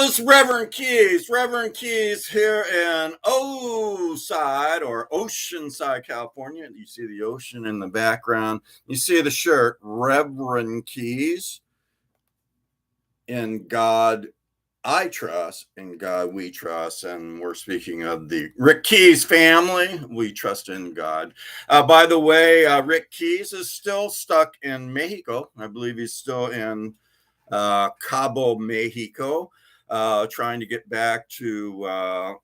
this is Reverend Keys. Reverend Keys here in Oside or Oceanside, California. You see the ocean in the background. You see the shirt, Reverend Keys. In God I trust, in God we trust. And we're speaking of the Rick Keys family. We trust in God. By the way, Rick Keys is still stuck in Mexico. I believe he's still in Cabo, Mexico, trying to get back to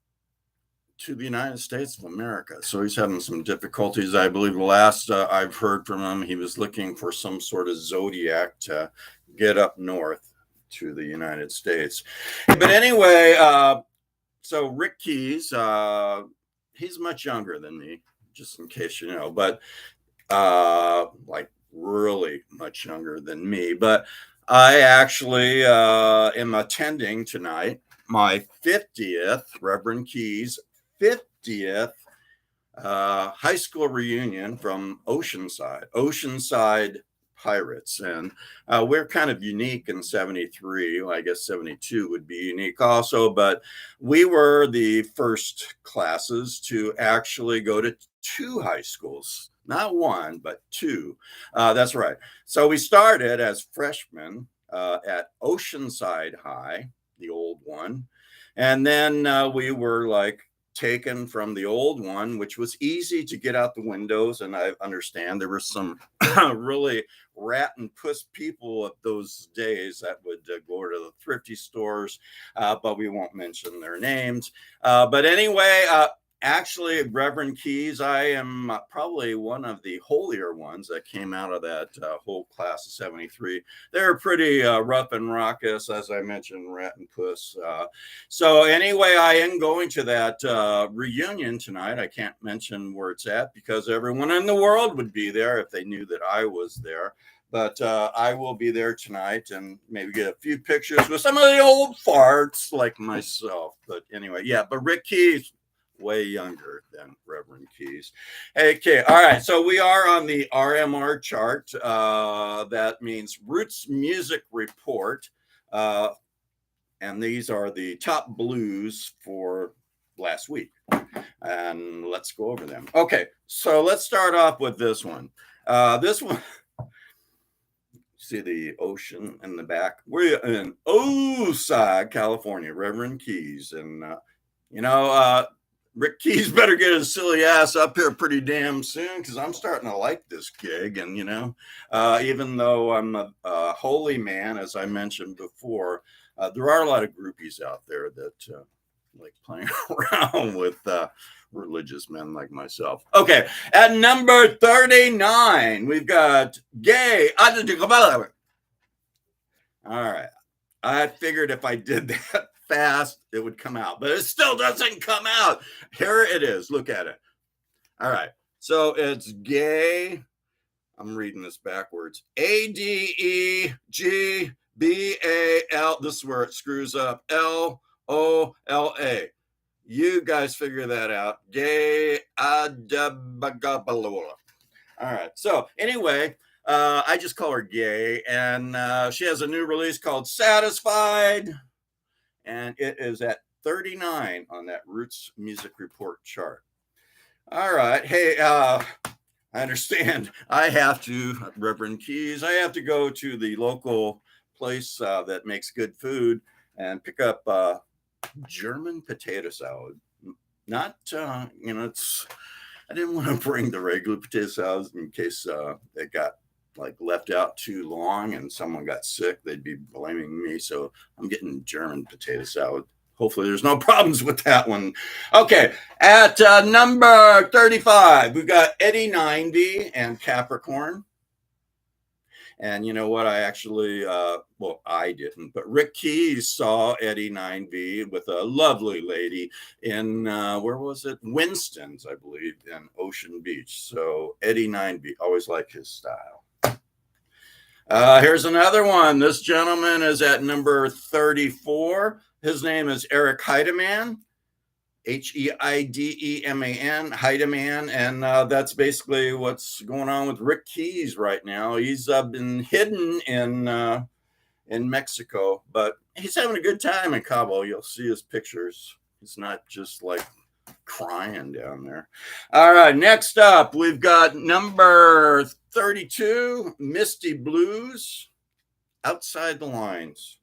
the United States of America. So he's having some difficulties. I believe the last I've heard from him, he was looking for some sort of zodiac to get up north to the United States. But anyway, so Rick Keys, he's much younger than me, just in case you know, but like really much younger than me. But I actually am attending tonight my 50th, Reverend Keys' 50th high school reunion from Oceanside Pirates. And we're kind of unique in 73. Well, I guess 72 would be unique also, but we were the first classes to actually go to two high schools. Not one, but two. That's right. So we started as freshmen at Oceanside High, the old one. And then we were like taken from the old one, which was easy to get out the windows. And I understand there were some really rat and puss people of those days that would go to the thrifty stores, but we won't mention their names. But anyway, actually, Reverend Keys, I am probably one of the holier ones that came out of that whole class of 73. They're pretty rough and raucous, as I mentioned, rat and puss. So anyway, I am going to that reunion tonight. I can't mention where it's at because everyone in the world would be there if they knew that I was there. But I will be there tonight and maybe get a few pictures with some of the old farts like myself. But anyway, yeah, but Rick Keys, way younger than Reverend Keys. Okay, all right. So we are on the RMR chart. That means Roots Music Report. And these are the top blues for last week. And let's go over them. Okay, so let's start off with this one. This one, see the ocean in the back. We're in Oside, California, Reverend Keys. And, Rick Keys better get his silly ass up here pretty damn soon because I'm starting to like this gig. And, even though I'm a holy man, as I mentioned before, there are a lot of groupies out there that like playing around with religious men like myself. Okay, at number 39, we've got Gay. All right. I figured if I did that fast, it would come out, but it still doesn't come out. Here it is. Look at it. All right. So it's Gay. I'm reading this backwards. Adeggbal. This is where it screws up. Lola. You guys figure that out. Gay. All right. So anyway, I just call her Gay, and she has a new release called Satisfied, and it is at 39 on that Roots Music Report chart. All right. Hey, I understand I have to, Reverend Keys, I have to go to the local place that makes good food and pick up German potato salad. Not, it's, I didn't want to bring the regular potato salad in case it got like left out too long and someone got sick. They'd be blaming me. So I'm getting German potato salad. Hopefully there's no problems with that one. Okay, at number 35, we've got Eddie 90 and Capricorn. And you know what? I actually, I didn't, but Rick Keys saw Eddie 9V with a lovely lady in, where was it? Winston's, I believe, in Ocean Beach. So Eddie 9V, always like his style. Here's another one. This gentleman is at number 34. His name is Eric Heidemann. Heideman, Heidemann, and that's basically what's going on with Rick Keys right now. He's been hidden in in Mexico, but he's having a good time in Cabo. You'll see his pictures. It's not just like crying down there. All right, next up, we've got number 32, Misty Blues, Outside the Lines.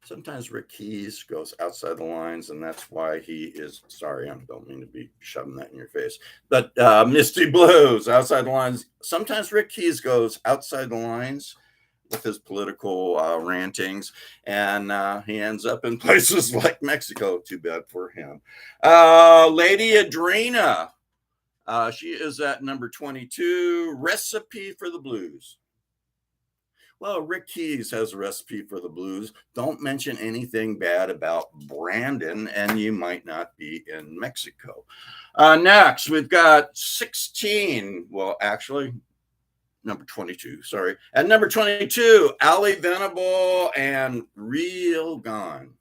Sometimes Rick Keys goes outside the lines, and that's why he is sorry. I don't mean to be shoving that in your face, but Misty Blues, Outside the Lines. Sometimes Rick Keys goes outside the lines with his political rantings, and he ends up in places like Mexico. Too bad for him. Lady Adrena, she is at number 22, Recipe for the Blues. Well, Rick Keys has a recipe for the blues. Don't mention anything bad about Brandon, and you might not be in Mexico. Next, we've got 16. Well, actually, number 22, sorry. At number 22, Ali Venable and Real Gone.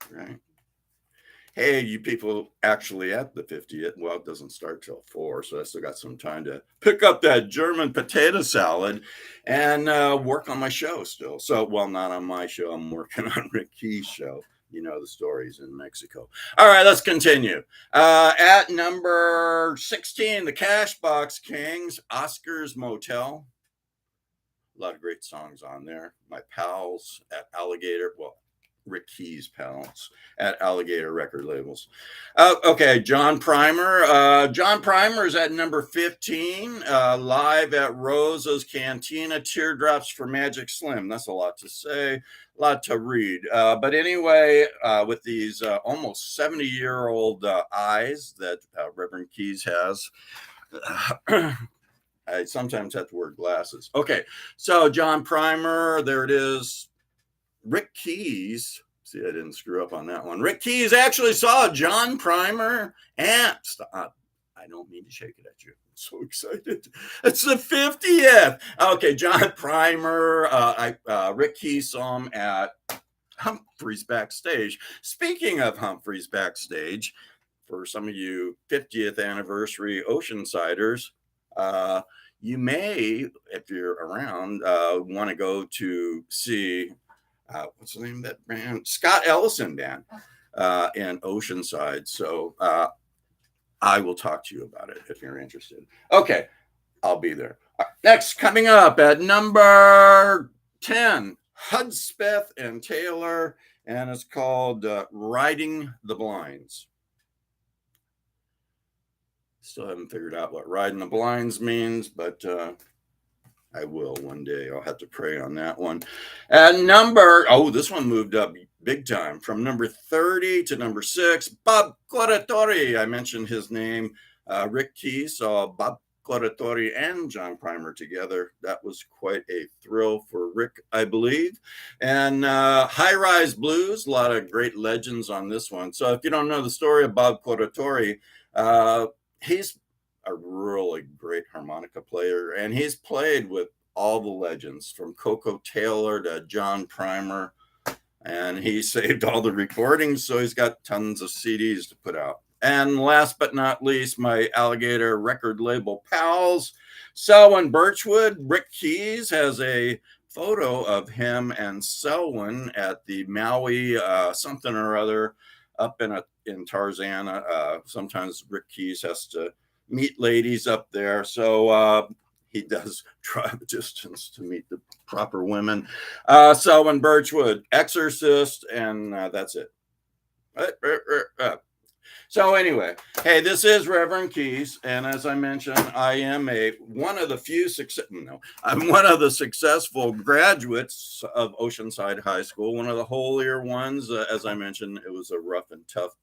Right. Hey, you people actually at the 50th. Well, it doesn't start till 4, so I still got some time to pick up that German potato salad and work on my show still. So, well, not on my show. I'm working on Rick Key's show. You know the stories in Mexico. All right, let's continue. At number 16, the Cashbox Kings, Oscar's Motel. A lot of great songs on there. My pals at Alligator, well, Rick Keys pals at Alligator Record Labels. Okay, John Primer. John Primer is at number 15, live at Rosa's Cantina, Teardrops for Magic Slim. That's a lot to say, a lot to read. But anyway, with these almost 70-year-old eyes that Reverend Keys has, I sometimes have to wear glasses. Okay, so John Primer, there it is. Rick Keys, see, I didn't screw up on that one. Rick Keys actually saw John Primer and stop. I don't mean to shake it at you. I'm so excited. It's the 50th. Okay, John Primer. Rick Keys saw him at Humphrey's Backstage. Speaking of Humphrey's Backstage, for some of you 50th anniversary Oceansiders, you may, if you're around, want to go to see what's the name of that band? Scott Ellison Band in Oceanside. So I will talk to you about it if you're interested. Okay, I'll be there. Next, coming up at number 10, Hudspeth and Taylor, and it's called Riding the Blinds. Still haven't figured out what riding the blinds means, but I will one day. I'll have to pray on that one. And this one moved up big time from number 30 to number 6. Bob Claratori. I mentioned his name. Rick Keys saw Bob Claratori and John Primer together. That was quite a thrill for Rick, I believe. And High Rise Blues, a lot of great legends on this one. So if you don't know the story of Bob Claratori, he's a really great harmonica player, and he's played with all the legends from Coco Taylor to John Primer, and he saved all the recordings, so he's got tons of CDs to put out. And last but not least, my Alligator record label pals, Selwyn Birchwood. Rick Keys has a photo of him and Selwyn at the Maui something or other up in Tarzana. Sometimes Rick Keys has to meet ladies up there, so he does drive a distance to meet the proper women. Selwyn Birchwood, Exorcist, and that's it. So anyway, hey, this is Reverend Keys, and as I mentioned, I am one of the successful graduates of Oceanside High School, one of the holier ones. As I mentioned, it was a rough and tough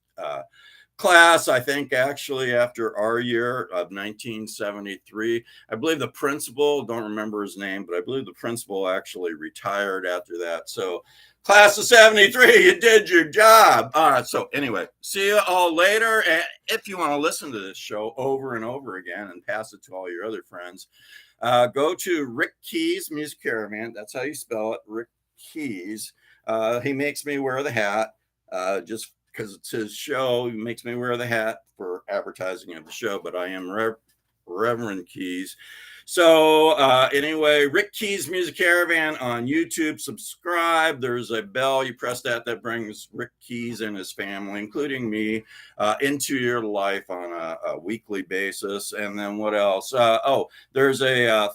class, I think, actually, after our year of 1973. I believe the principal, don't remember his name, but I believe the principal actually retired after that. So class of 73, you did your job. All right, so anyway, see you all later. And if you want to listen to this show over and over again and pass it to all your other friends, go to Rick Keys Music Caravan. That's how you spell it, Rick Keys. He makes me wear the hat just because it's his show. He makes me wear the hat for advertising of the show, but I am Reverend Keys. So anyway, Rick Keys Music Caravan on YouTube. Subscribe. There's a bell. You press that. That brings Rick Keys and his family, including me, into your life on a weekly basis. And then what else? There's a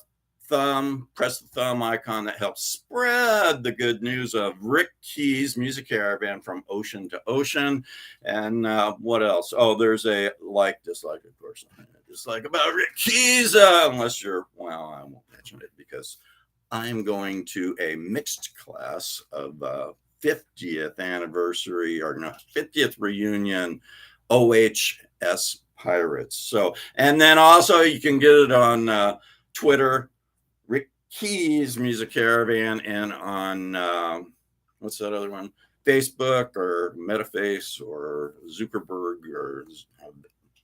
press the thumb icon that helps spread the good news of Rick Keys Music Caravan from ocean to ocean. And what else? Oh, there's a dislike, of course. Dislike about Rick Keys, unless you're, well, I won't mention it because I'm going to a mixed class of 50th anniversary or no 50th reunion OHS Pirates. So, and then also you can get it on Twitter, Rick Keys Music Caravan, and on what's that other one? Facebook or Metaface or Zuckerberg or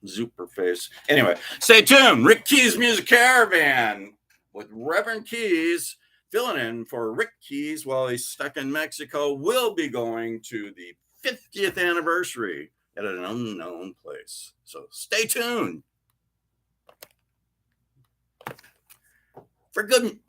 Superface. Anyway, stay tuned. Rick Keys Music Caravan with Reverend Keys filling in for Rick Keys while he's stuck in Mexico. Will be going to the 50th anniversary at an unknown place. So stay tuned. For good